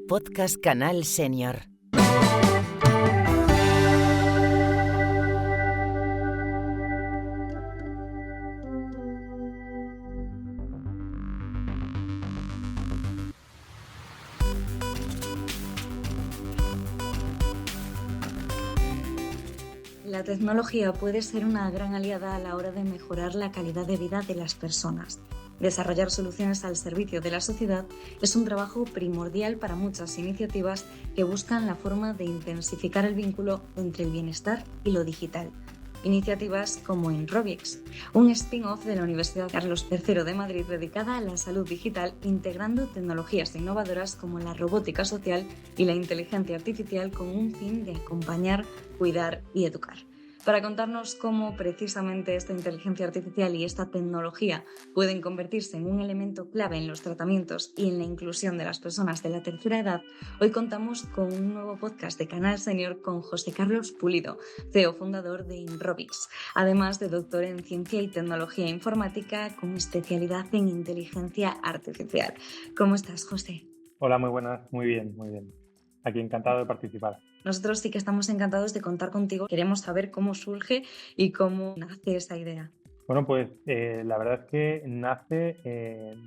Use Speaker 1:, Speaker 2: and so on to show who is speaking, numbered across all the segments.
Speaker 1: Podcast Canal Senior.
Speaker 2: La tecnología puede ser una gran aliada a la hora de mejorar la calidad de vida de las personas. Desarrollar soluciones al servicio de la sociedad es un trabajo primordial para muchas iniciativas que buscan la forma de intensificar el vínculo entre el bienestar y lo digital. Iniciativas como Inrobix, un spin-off de la Universidad Carlos III de Madrid dedicada a la salud digital, integrando tecnologías innovadoras como la robótica social y la inteligencia artificial con un fin de acompañar, cuidar y educar. Para contarnos cómo precisamente esta inteligencia artificial y esta tecnología pueden convertirse en un elemento clave en los tratamientos y en la inclusión de las personas de la tercera edad, hoy contamos con un nuevo podcast de Canal Senior con José Carlos Pulido, CEO fundador de Inrobix, además de doctor en Ciencia y Tecnología Informática con especialidad en Inteligencia Artificial. ¿Cómo estás, José?
Speaker 3: Hola, muy buenas, muy bien. Aquí encantado de participar.
Speaker 2: Nosotros sí que estamos encantados de contar contigo. Queremos saber cómo surge y cómo nace esa idea.
Speaker 3: Bueno, pues la verdad es que nace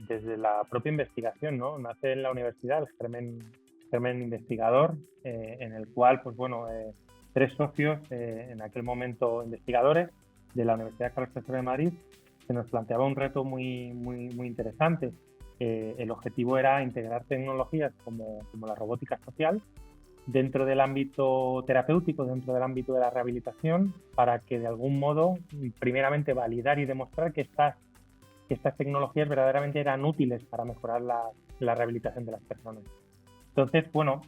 Speaker 3: desde la propia investigación, ¿no? Nace en la universidad, el germen investigador, en el cual, pues bueno, tres socios, en aquel momento investigadores de la Universidad Carlos III de Madrid, se nos planteaba un reto muy interesante. El objetivo era integrar tecnologías como la robótica social dentro del ámbito terapéutico, dentro del ámbito de la rehabilitación, para que de algún modo, primeramente, validar y demostrar que estas tecnologías verdaderamente eran útiles para mejorar la rehabilitación de las personas. Entonces, bueno,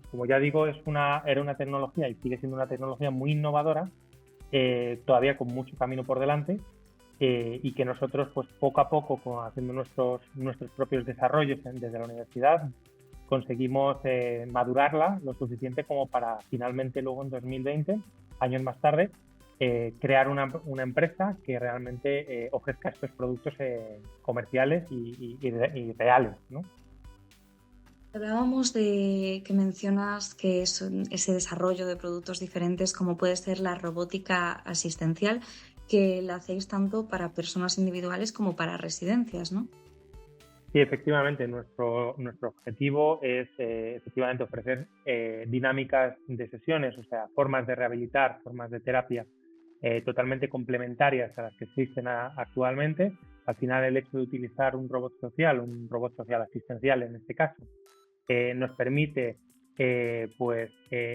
Speaker 3: como ya digo, era una tecnología y sigue siendo una tecnología muy innovadora, todavía con mucho camino por delante, y que nosotros, pues poco a poco, haciendo nuestros propios desarrollos desde la universidad, conseguimos madurarla lo suficiente como para finalmente luego en 2020, años más tarde, crear una empresa que realmente ofrezca estos productos comerciales y reales, ¿no?
Speaker 2: Hablábamos de que mencionas que es ese desarrollo de productos diferentes como puede ser la robótica asistencial, que la hacéis tanto para personas individuales como para residencias, ¿no?
Speaker 3: Sí, efectivamente, nuestro objetivo es efectivamente ofrecer dinámicas de sesiones, o sea, formas de rehabilitar, formas de terapia totalmente complementarias a las que existen actualmente. Al final, el hecho de utilizar un robot social asistencial en este caso, nos permite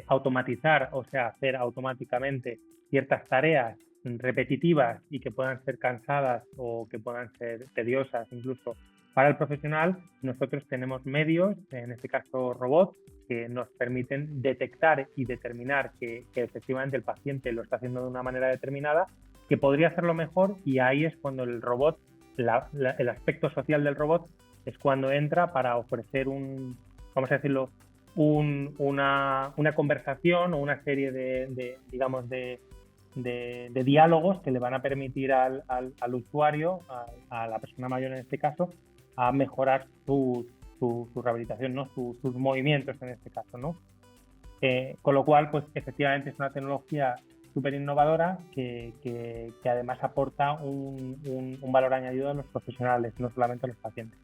Speaker 3: automatizar, o sea, hacer automáticamente ciertas tareas repetitivas y que puedan ser cansadas o que puedan ser tediosas incluso para el profesional. Nosotros tenemos medios, en este caso robots, que nos permiten detectar y determinar que efectivamente el paciente lo está haciendo de una manera determinada, que podría hacerlo mejor, y ahí es cuando el robot, el aspecto social del robot, es cuando entra para ofrecer vamos a decirlo, una conversación o una serie de diálogos que le van a permitir al usuario, a la persona mayor en este caso, a mejorar su rehabilitación, ¿no? Sus movimientos en este caso, ¿no? Con lo cual, pues efectivamente es una tecnología súper innovadora que además aporta un valor añadido a los profesionales, no solamente a los pacientes.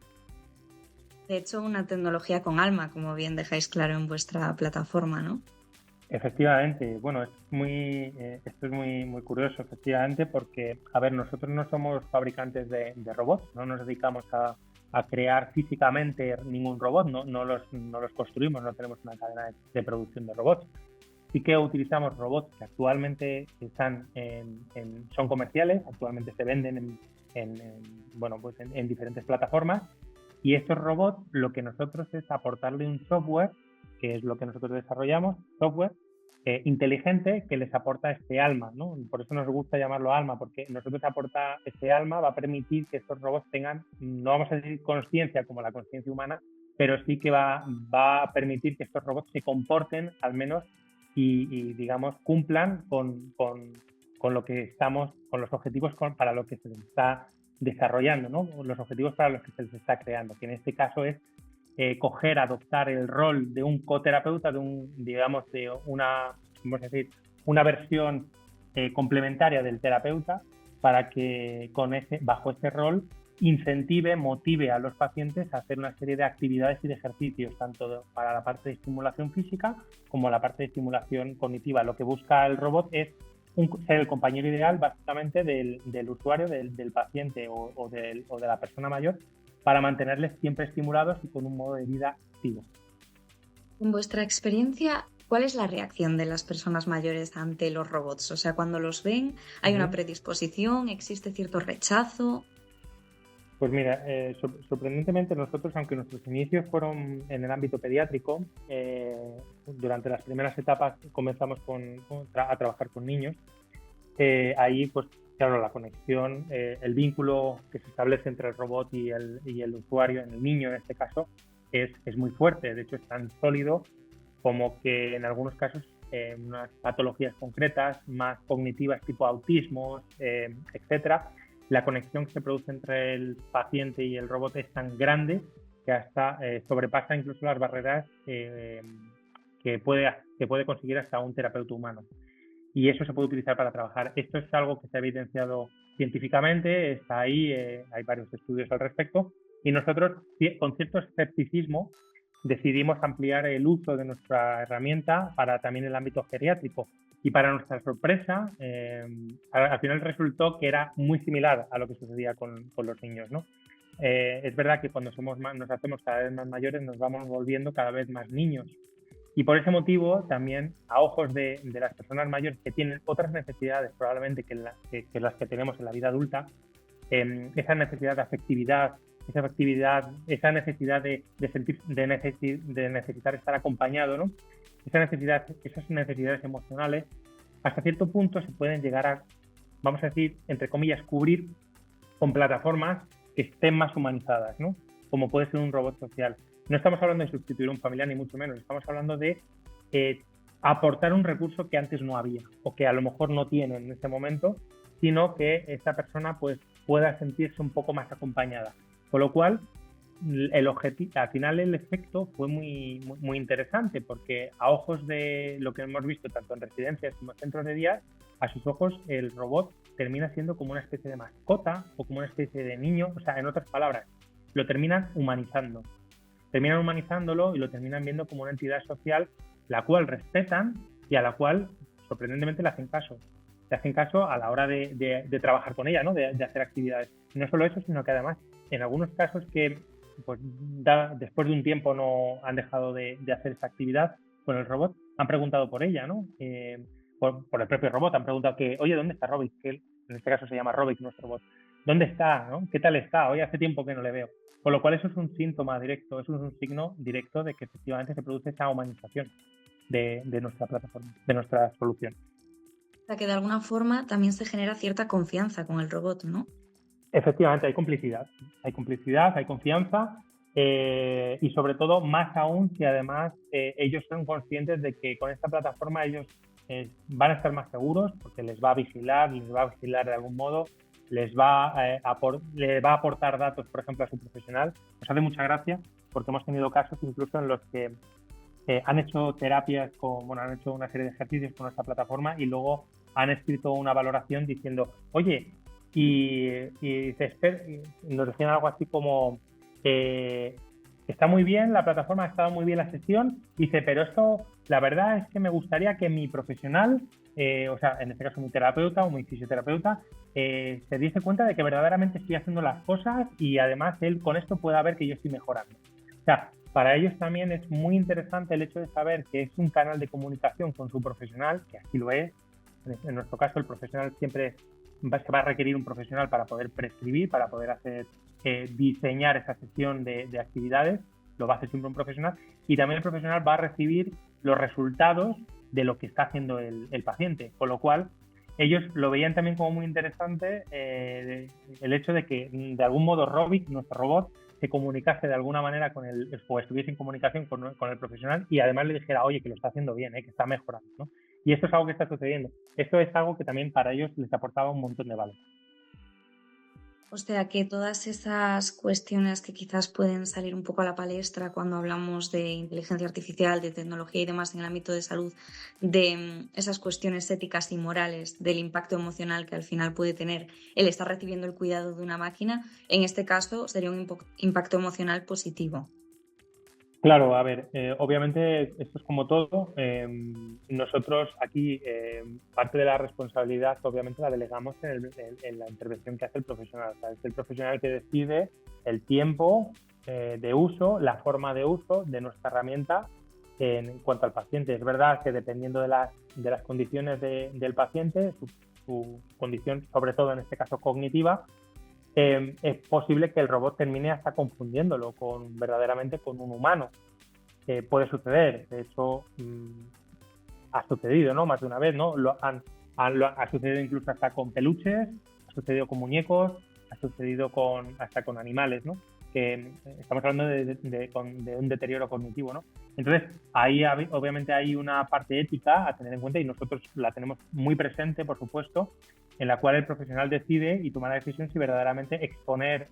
Speaker 2: De hecho, una tecnología con alma, como bien dejáis claro en vuestra plataforma, ¿no?
Speaker 3: Efectivamente, bueno, esto es muy curioso, efectivamente, porque, a ver, nosotros no somos fabricantes de robots, no nos dedicamos a crear físicamente ningún robot, no los construimos, no tenemos una cadena de producción de robots. Sí que utilizamos robots que actualmente son comerciales, actualmente se venden en diferentes plataformas, y estos robots lo que nosotros es aportarle un software, que es lo que nosotros desarrollamos, software inteligente que les aporta este alma, ¿no? Por eso nos gusta llamarlo alma, porque nosotros aporta este alma, va a permitir que estos robots tengan, no vamos a decir conciencia como la conciencia humana, pero sí que va a permitir que estos robots se comporten al menos y digamos, cumplan con lo que estamos, con los objetivos para lo que se está desarrollando, ¿no? Los objetivos para los que se les está creando, que en este caso es adoptar el rol de un coterapeuta, digamos, de una, vamos a decir, una versión complementaria del terapeuta para que bajo ese rol incentive, motive a los pacientes a hacer una serie de actividades y de ejercicios, tanto para la parte de estimulación física como la parte de estimulación cognitiva. Lo que busca el robot es ser el compañero ideal básicamente del usuario, del paciente o de la persona mayor, para mantenerles siempre estimulados y con un modo de vida activo.
Speaker 2: En vuestra experiencia, ¿cuál es la reacción de las personas mayores ante los robots? O sea, cuando los ven, ¿hay una predisposición? ¿Existe cierto rechazo?
Speaker 3: Pues mira, sorprendentemente nosotros, aunque nuestros inicios fueron en el ámbito pediátrico, durante las primeras etapas comenzamos a trabajar con niños. Ahí, pues claro, la conexión, el vínculo que se establece entre el robot y el usuario, en el niño en este caso, es muy fuerte. De hecho, es tan sólido como que en algunos casos unas patologías concretas, más cognitivas tipo autismo, etcétera, la conexión que se produce entre el paciente y el robot es tan grande que hasta sobrepasa incluso las barreras que puede conseguir hasta un terapeuta humano. Y eso se puede utilizar para trabajar. Esto es algo que se ha evidenciado científicamente, está ahí, hay varios estudios al respecto, y nosotros, con cierto escepticismo, decidimos ampliar el uso de nuestra herramienta para también el ámbito geriátrico. Y para nuestra sorpresa, al final resultó que era muy similar a lo que sucedía con los niños, ¿no? Es verdad que cuando nos hacemos cada vez más mayores, nos vamos volviendo cada vez más niños. Y por ese motivo, también a ojos de las personas mayores que tienen otras necesidades probablemente que las que tenemos en la vida adulta, esa necesidad de afectividad, esa necesidad de necesitar estar acompañado, ¿no? Esas necesidades emocionales, hasta cierto punto se pueden llegar a, vamos a decir, entre comillas, cubrir con plataformas que estén más humanizadas, ¿no? Como puede ser un robot social. No estamos hablando de sustituir a un familiar, ni mucho menos. Estamos hablando de aportar un recurso que antes no había o que a lo mejor no tiene en este momento, sino que esta persona pues pueda sentirse un poco más acompañada. Con lo cual, al final el efecto fue muy, muy, muy interesante, porque a ojos de lo que hemos visto tanto en residencias como en centros de día, a sus ojos el robot termina siendo como una especie de mascota o como una especie de niño. O sea, en otras palabras, lo terminan humanizándolo y lo terminan viendo como una entidad social la cual respetan y a la cual sorprendentemente le hacen caso. Le hacen caso a la hora de trabajar con ella, ¿no? De hacer actividades. Y no solo eso, sino que además en algunos casos que pues, después de un tiempo no han dejado de hacer esa actividad con el robot, han preguntado por ella, ¿no? Por el propio robot, han preguntado que, oye, ¿dónde está Robic? Que él, en este caso se llama Robic, nuestro robot. ¿Dónde está? ¿No? ¿Qué tal está? Oye, hace tiempo que no le veo. Con lo cual eso es un síntoma directo, eso es un signo directo de que efectivamente se produce esa humanización de nuestra plataforma, de nuestra solución.
Speaker 2: O sea, que de alguna forma también se genera cierta confianza con el robot, ¿no?
Speaker 3: Efectivamente, hay complicidad, hay confianza y sobre todo más aún si además ellos son conscientes de que con esta plataforma ellos van a estar más seguros porque les va a vigilar de algún modo, les va a aportar datos, por ejemplo, a su profesional. Nos hace mucha gracia porque hemos tenido casos incluso en los que han hecho terapias, han hecho una serie de ejercicios con nuestra plataforma y luego han escrito una valoración diciendo, oye, y nos decían algo así como está muy bien la plataforma, ha estado muy bien la sesión, dice, pero esto la verdad es que me gustaría que mi profesional, o sea, en este caso mi terapeuta o mi fisioterapeuta, se diese cuenta de que verdaderamente estoy haciendo las cosas y además él con esto pueda ver que yo estoy mejorando. O sea, para ellos también es muy interesante el hecho de saber que es un canal de comunicación con su profesional, que así lo es. En nuestro caso, el profesional siempre se va a requerir un profesional para poder prescribir, para poder hacer diseñar esa sesión de actividades, lo va a hacer siempre un profesional, y también el profesional va a recibir los resultados de lo que está haciendo el paciente, con lo cual ellos lo veían también como muy interesante el hecho de que de algún modo Robic, nuestro robot, se comunicase de alguna manera o estuviese en comunicación con el profesional y además le dijera, oye, que lo está haciendo bien, que está mejorando, ¿no? Y esto es algo que está sucediendo. Esto es algo que también para ellos les aportaba un montón de valor.
Speaker 2: O sea que todas esas cuestiones que quizás pueden salir un poco a la palestra cuando hablamos de inteligencia artificial, de tecnología y demás en el ámbito de salud, de esas cuestiones éticas y morales, del impacto emocional que al final puede tener el estar recibiendo el cuidado de una máquina, en este caso sería un impacto emocional positivo.
Speaker 3: Claro, a ver, obviamente esto es como todo. Nosotros aquí parte de la responsabilidad obviamente la delegamos en la intervención que hace el profesional. O sea, es el profesional que decide el tiempo de uso, la forma de uso de nuestra herramienta en cuanto al paciente. Es verdad que dependiendo de las condiciones del paciente, su condición, sobre todo en este caso cognitiva, es posible que el robot termine hasta confundiéndolo verdaderamente con un humano. Puede suceder, de hecho ha sucedido, ¿no? Más de una vez, ¿no? Ha sucedido incluso hasta con peluches, ha sucedido con muñecos, ha sucedido hasta con animales, ¿no? Que estamos hablando de un deterioro cognitivo, ¿no? Entonces, ahí obviamente hay una parte ética a tener en cuenta y nosotros la tenemos muy presente, por supuesto, en la cual el profesional decide y toma la decisión si verdaderamente exponer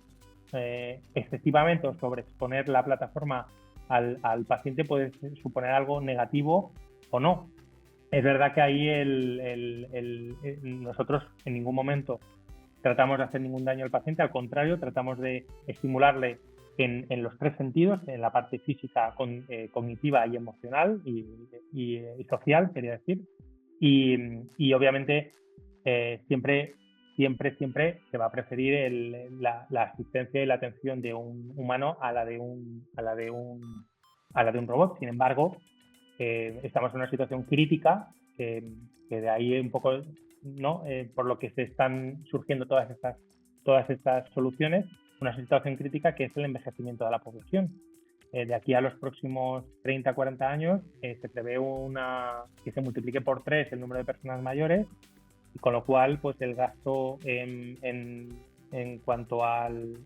Speaker 3: excesivamente o sobreexponer la plataforma al paciente puede suponer algo negativo o no. Es verdad que ahí nosotros en ningún momento tratamos de hacer ningún daño al paciente, al contrario, tratamos de estimularle en los tres sentidos, en la parte física, cognitiva y emocional y social, quería decir. Y obviamente siempre se va a preferir la asistencia y la atención de un humano a la de un robot. Sin embargo, estamos en una situación crítica que de ahí un poco, ¿no? Por lo que se están surgiendo todas estas soluciones, una situación crítica que es el envejecimiento de la población. De aquí a los próximos 30, 40 años se prevé que se multiplique por 3 el número de personas mayores, y con lo cual pues el gasto en cuanto al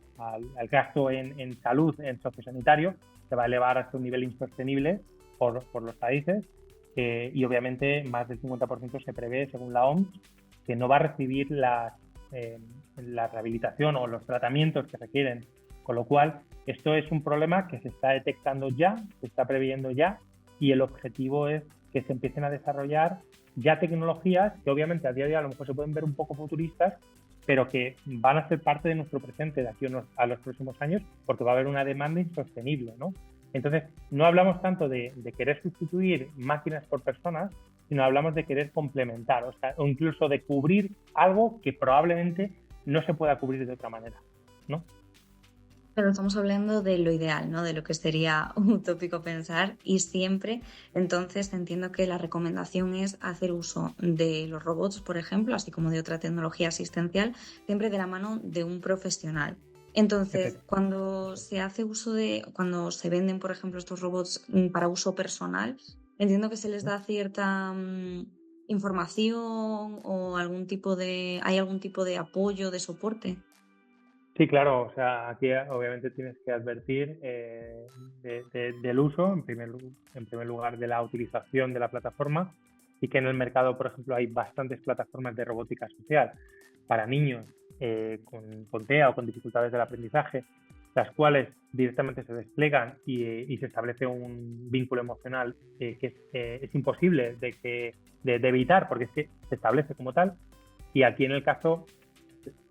Speaker 3: gasto en salud, en sociosanitario, se va a elevar hasta un nivel insostenible por los países, y obviamente más del 50% se prevé, según la OMS, que no va a recibir la rehabilitación o los tratamientos que requieren. Con lo cual, esto es un problema que se está detectando ya, se está previendo ya, y el objetivo es que se empiecen a desarrollar ya tecnologías que obviamente a día de hoy a lo mejor se pueden ver un poco futuristas, pero que van a ser parte de nuestro presente de aquí a los próximos años, porque va a haber una demanda insostenible, ¿no? Entonces, no hablamos tanto de querer sustituir máquinas por personas, sino hablamos de querer complementar, o incluso de cubrir algo que probablemente no se pueda cubrir de otra manera, ¿no?
Speaker 2: Pero estamos hablando de lo ideal, ¿no? De lo que sería utópico pensar y siempre, entonces entiendo que la recomendación es hacer uso de los robots, por ejemplo, así como de otra tecnología asistencial, siempre de la mano de un profesional. Entonces, cuando se hace cuando se venden, por ejemplo, estos robots para uso personal, entiendo que se les da cierta información o ¿hay algún tipo de apoyo, de soporte?
Speaker 3: Sí, claro, o sea, aquí obviamente tienes que advertir del uso, en primer lugar, de la utilización de la plataforma, y que en el mercado, por ejemplo, hay bastantes plataformas de robótica social para niños con TEA o con dificultades del aprendizaje, las cuales directamente se despliegan y se establece un vínculo emocional que es imposible de evitar, porque es que se establece como tal. Y aquí en el caso,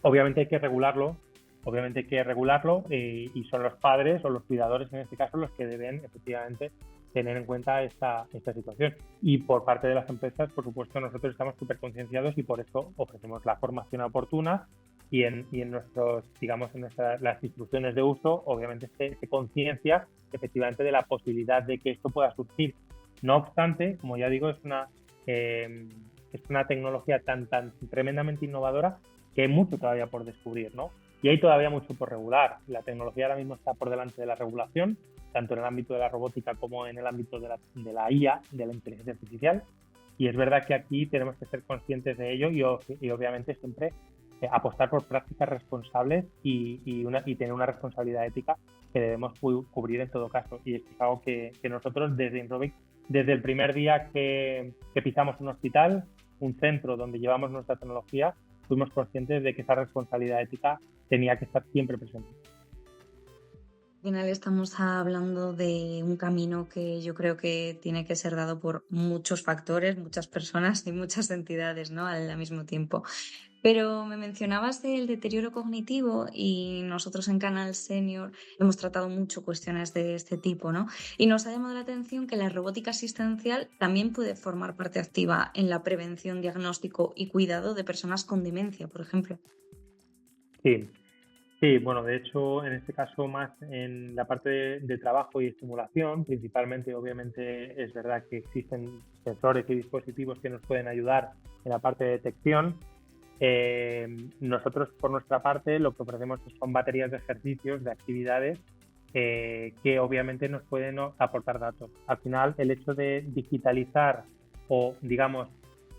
Speaker 3: obviamente hay que regularlo. Y son los padres o los cuidadores en este caso los que deben efectivamente tener en cuenta esta situación. Y por parte de las empresas, por supuesto, nosotros estamos súper concienciados y por eso ofrecemos la formación oportuna y en nuestros, digamos, las instrucciones de uso, obviamente se conciencia efectivamente de la posibilidad de que esto pueda surgir. No obstante, como ya digo, es una tecnología tan tremendamente innovadora que hay mucho todavía por descubrir, ¿no? Y hay todavía mucho por regular. La tecnología ahora mismo está por delante de la regulación, tanto en el ámbito de la robótica como en el ámbito de la IA, de la inteligencia artificial. Y es verdad que aquí tenemos que ser conscientes de ello y obviamente siempre apostar por prácticas responsables y tener una responsabilidad ética que debemos cubrir en todo caso. Y esto es algo que nosotros desde Inrobic, desde el primer día que pisamos un hospital, un centro donde llevamos nuestra tecnología, fuimos conscientes de que esa responsabilidad ética tenía que estar siempre presente.
Speaker 2: Al final estamos hablando de un camino que yo creo que tiene que ser dado por muchos factores, muchas personas y muchas entidades, ¿no? Al mismo tiempo. Pero me mencionabas el deterioro cognitivo y nosotros en Canal Senior hemos tratado mucho cuestiones de este tipo, ¿no? Y nos ha llamado la atención que la robótica asistencial también puede formar parte activa en la prevención, diagnóstico y cuidado de personas con demencia, por ejemplo.
Speaker 3: Sí, sí, bueno, de hecho, en este caso más en la parte de trabajo y estimulación, principalmente, obviamente, es verdad que existen sensores y dispositivos que nos pueden ayudar en la parte de detección. Nosotros, por nuestra parte, lo que ofrecemos son baterías de ejercicios, de actividades que obviamente nos pueden aportar datos. Al final, el hecho de digitalizar o, digamos,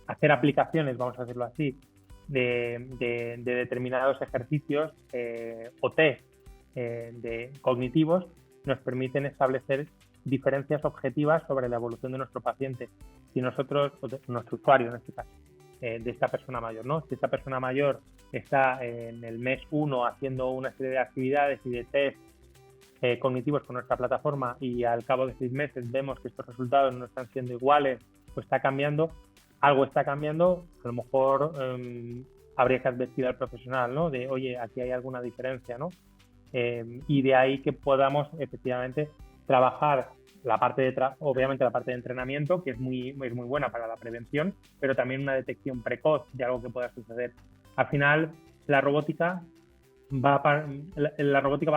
Speaker 3: hacer aplicaciones, vamos a decirlo así, de determinados ejercicios o test cognitivos nos permiten establecer diferencias objetivas sobre la evolución de nuestro paciente. Si nosotros, o de nuestro usuario en este caso, de esta persona mayor, ¿no? Si esta persona mayor está en el mes 1 haciendo una serie de actividades y de test cognitivos con nuestra plataforma y al cabo de 6 meses vemos que estos resultados no están siendo iguales o está cambiando, algo está cambiando, a lo mejor habría que advertir al profesional, ¿no? De, oye, aquí hay alguna diferencia, ¿no? Y de ahí que podamos efectivamente trabajar la parte obviamente la parte de entrenamiento, que es muy buena para la prevención, pero también una detección precoz de algo que pueda suceder. Al final, la robótica va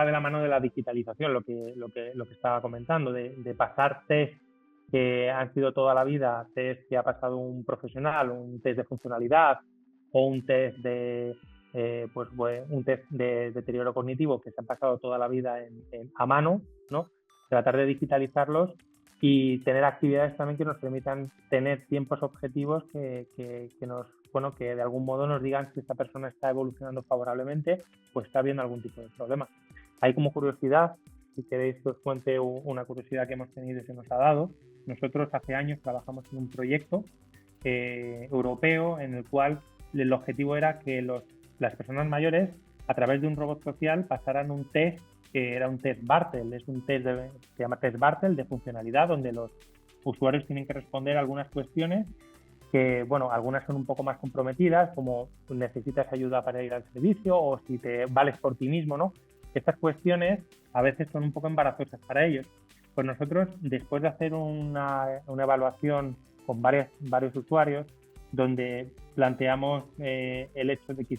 Speaker 3: de la mano de la digitalización, lo que estaba comentando, de pasar test que han sido toda la vida, test que ha pasado un profesional, un test de funcionalidad o un test un test de deterioro cognitivo que se han pasado toda la vida a mano, ¿no? Tratar de digitalizarlos y tener actividades también que nos permitan tener tiempos objetivos que de algún modo nos digan si esta persona está evolucionando favorablemente o está viendo algún tipo de problema. Hay como curiosidad, si queréis que os cuente una curiosidad que hemos tenido y se nos ha dado. Nosotros hace años trabajamos en un proyecto europeo en el cual el objetivo era que las personas mayores, a través de un robot social, pasaran un test que era un test Bartel. Es un test se llama test Bartel de funcionalidad, donde los usuarios tienen que responder algunas cuestiones que, bueno, algunas son un poco más comprometidas, como necesitas ayuda para ir al servicio o si te vales por ti mismo, ¿no? Estas cuestiones a veces son un poco embarazosas para ellos. Pues nosotros, después de hacer una evaluación con varios usuarios, donde planteamos el hecho de que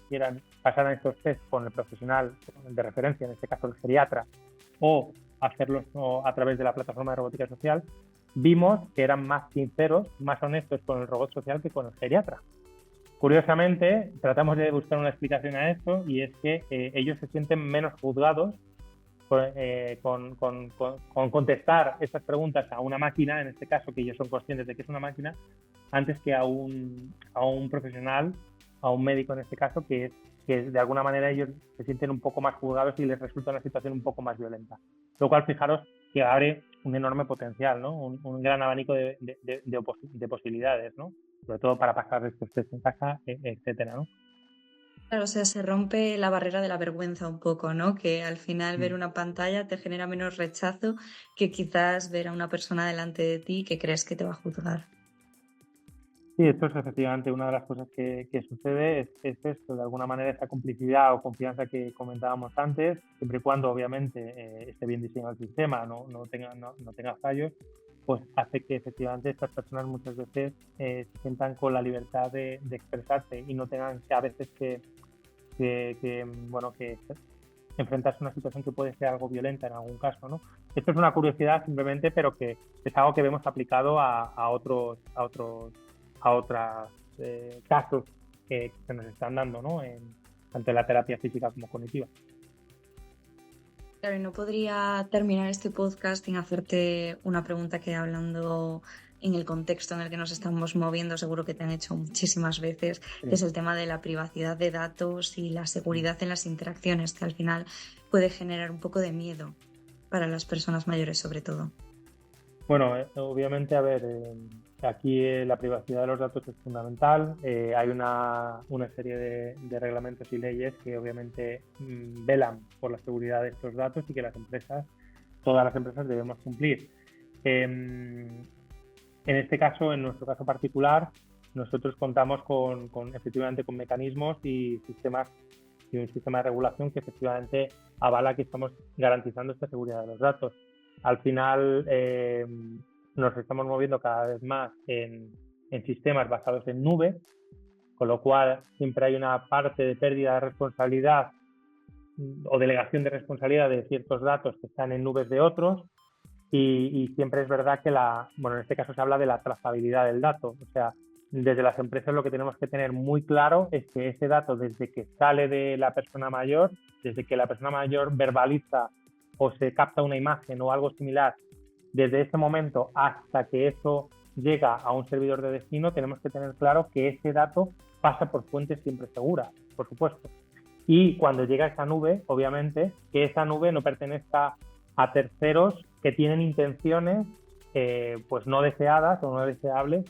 Speaker 3: pasaran estos test con el profesional de referencia, en este caso el geriatra, o hacerlos a través de la plataforma de robótica social, vimos que eran más sinceros, más honestos con el robot social que con el geriatra. Curiosamente, tratamos de buscar una explicación a esto y es que ellos se sienten menos juzgados con contestar estas preguntas a una máquina, en este caso que ellos son conscientes de que es una máquina, antes que a un profesional, a un médico en este caso, que de alguna manera ellos se sienten un poco más juzgados y les resulta una situación un poco más violenta. Lo cual, fijaros que abre un enorme potencial, ¿no? Un gran abanico de posibilidades, ¿no? Sobre todo para pasar estos test en casa, etcétera, ¿no?
Speaker 2: Claro, o sea, se rompe la barrera de la vergüenza un poco, ¿no? Que al final ver una pantalla te genera menos rechazo que quizás ver a una persona delante de ti que crees que te va a juzgar.
Speaker 3: Sí, esto es efectivamente una de las cosas que sucede, es esto, de alguna manera esa complicidad o confianza que comentábamos antes, siempre y cuando obviamente esté bien diseñado el sistema, no tenga fallos, pues hace que efectivamente estas personas muchas veces se sientan con la libertad de expresarse y no tengan a veces que enfrentarse a una situación que puede ser algo violenta en algún caso, ¿no? Esto es una curiosidad simplemente, pero que es algo que vemos aplicado a otros casos que se nos están dando, ¿no? Tanto en la terapia física como cognitiva.
Speaker 2: Claro, y no podría terminar este podcast sin hacerte una pregunta que, hablando en el contexto en el que nos estamos moviendo, seguro que te han hecho muchísimas veces, que es el tema de la privacidad de datos y la seguridad en las interacciones, que al final puede generar un poco de miedo para las personas mayores sobre todo.
Speaker 3: Bueno, obviamente, a ver, aquí la privacidad de los datos es fundamental. Hay una serie de reglamentos y leyes que obviamente velan por la seguridad de estos datos y que todas las empresas debemos cumplir. En este caso, en nuestro caso particular, nosotros contamos efectivamente con mecanismos y sistemas y un sistema de regulación que efectivamente avala que estamos garantizando esta seguridad de los datos. Al final nos estamos moviendo cada vez más en sistemas basados en nube, con lo cual siempre hay una parte de pérdida de responsabilidad o delegación de responsabilidad de ciertos datos que están en nubes de otros, y siempre es verdad que en este caso se habla de la trazabilidad del dato. O sea, desde las empresas lo que tenemos que tener muy claro es que ese dato, desde que sale de la persona mayor, desde que la persona mayor verbaliza o se capta una imagen o algo similar, desde ese momento hasta que eso llega a un servidor de destino, tenemos que tener claro que ese dato pasa por fuentes siempre seguras, por supuesto. Y cuando llega a esa nube, obviamente, que esa nube no pertenezca a terceros que tienen intenciones pues no deseadas o no deseables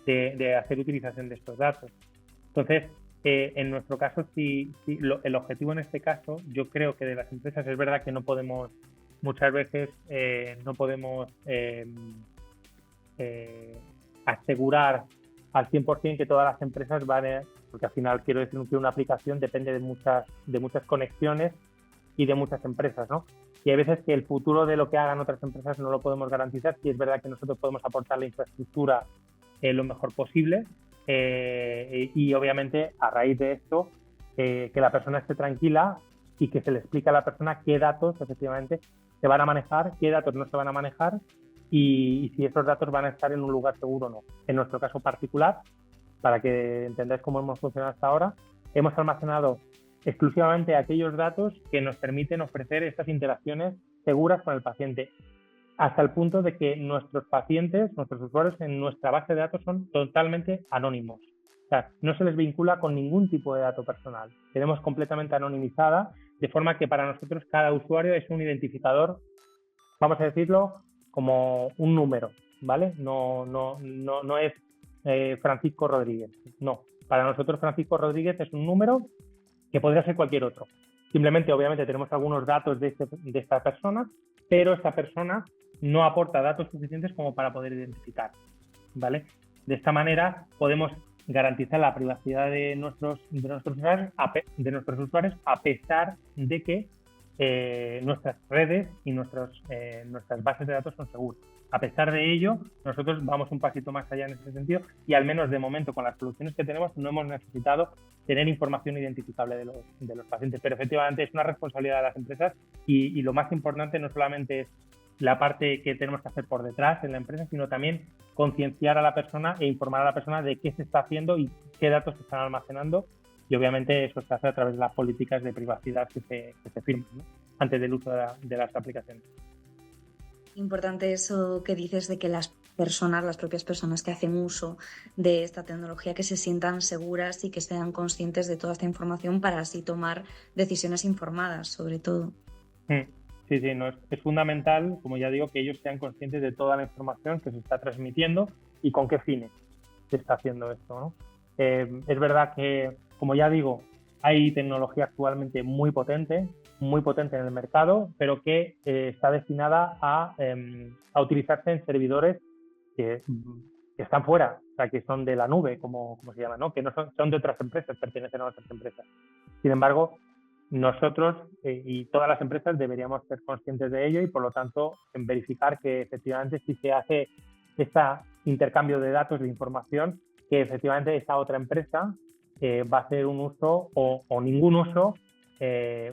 Speaker 3: de hacer utilización de estos datos. Entonces, en nuestro caso, el objetivo en este caso, yo creo que de las empresas es verdad que no podemos, muchas veces no podemos asegurar al 100% que todas las empresas van a, porque al final quiero decir que una aplicación depende de muchas conexiones y de muchas empresas, ¿no? Y hay veces que el futuro de lo que hagan otras empresas no lo podemos garantizar. Sí es verdad que nosotros podemos aportar la infraestructura lo mejor posible y obviamente a raíz de esto que la persona esté tranquila y que se le explique a la persona qué datos efectivamente se van a manejar, qué datos no se van a manejar y si esos datos van a estar en un lugar seguro o no. En nuestro caso particular, para que entendáis cómo hemos funcionado hasta ahora, hemos almacenado exclusivamente aquellos datos que nos permiten ofrecer estas interacciones seguras con el paciente, hasta el punto de que nuestros pacientes, nuestros usuarios en nuestra base de datos son totalmente anónimos. O sea, no se les vincula con ningún tipo de dato personal. Tenemos completamente anonimizada, de forma que para nosotros cada usuario es un identificador, vamos a decirlo, como un número, ¿vale? No es Francisco Rodríguez, no. Para nosotros Francisco Rodríguez es un número que podría ser cualquier otro. Simplemente, obviamente, tenemos algunos datos de esta persona, pero esta persona no aporta datos suficientes como para poder identificar, ¿vale? De esta manera podemos garantizar la privacidad de nuestros usuarios, a pesar de que nuestras redes y nuestras bases de datos son seguras. A pesar de ello, nosotros vamos un pasito más allá en ese sentido y al menos de momento con las soluciones que tenemos no hemos necesitado tener información identificable de los pacientes. Pero efectivamente es una responsabilidad de las empresas y lo más importante no solamente es la parte que tenemos que hacer por detrás en la empresa, sino también concienciar a la persona e informar a la persona de qué se está haciendo y qué datos se están almacenando. Y obviamente eso se hace a través de las políticas de privacidad que se firman, ¿no?, antes del uso de las aplicaciones.
Speaker 2: Importante eso que dices de que las propias personas que hacen uso de esta tecnología, que se sientan seguras y que sean conscientes de toda esta información para así tomar decisiones informadas, sobre todo.
Speaker 3: Sí, no, es fundamental, como ya digo, que ellos sean conscientes de toda la información que se está transmitiendo y con qué fines se está haciendo esto, ¿no? Es verdad que, como ya digo, hay tecnología actualmente muy potente en el mercado, pero que está destinada a utilizarse en servidores que están fuera, o sea, que son de la nube, como se llama, ¿no? Que no son de otras empresas, pertenecen a otras empresas. Sin embargo, nosotros y todas las empresas deberíamos ser conscientes de ello y, por lo tanto, verificar que efectivamente si se hace este intercambio de datos, de información, que efectivamente esta otra empresa va a hacer un uso o ningún uso,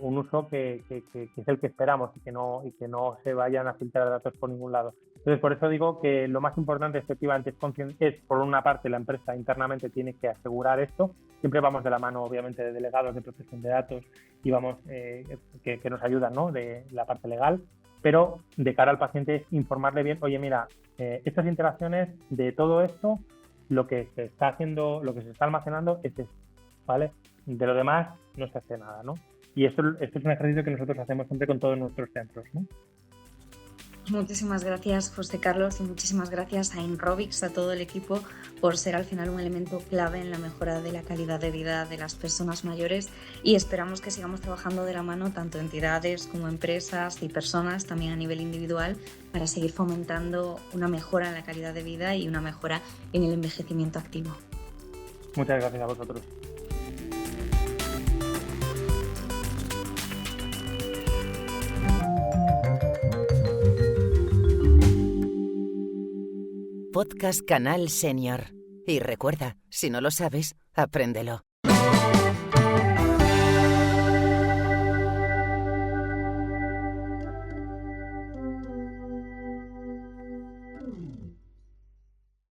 Speaker 3: un uso que es el que esperamos y que no se vayan a filtrar datos por ningún lado. Entonces, por eso digo que lo más importante efectivamente es por una parte, la empresa internamente tiene que asegurar esto. Siempre vamos de la mano, obviamente, de delegados de protección de datos y vamos que nos ayudan, ¿no?, de la parte legal, pero de cara al paciente es informarle bien, oye, mira, estas interacciones de todo esto, lo que se está haciendo, lo que se está almacenando es esto, ¿vale? De lo demás no se hace nada, ¿no? Y esto es un ejercicio que nosotros hacemos siempre con todos nuestros centros, ¿no?
Speaker 2: Muchísimas gracias, José Carlos, y muchísimas gracias a Inrobix, a todo el equipo, por ser al final un elemento clave en la mejora de la calidad de vida de las personas mayores, y esperamos que sigamos trabajando de la mano tanto entidades como empresas y personas, también a nivel individual, para seguir fomentando una mejora en la calidad de vida y una mejora en el envejecimiento activo.
Speaker 3: Muchas gracias a vosotros.
Speaker 1: Podcast Canal Senior. Y recuerda, si no lo sabes, apréndelo.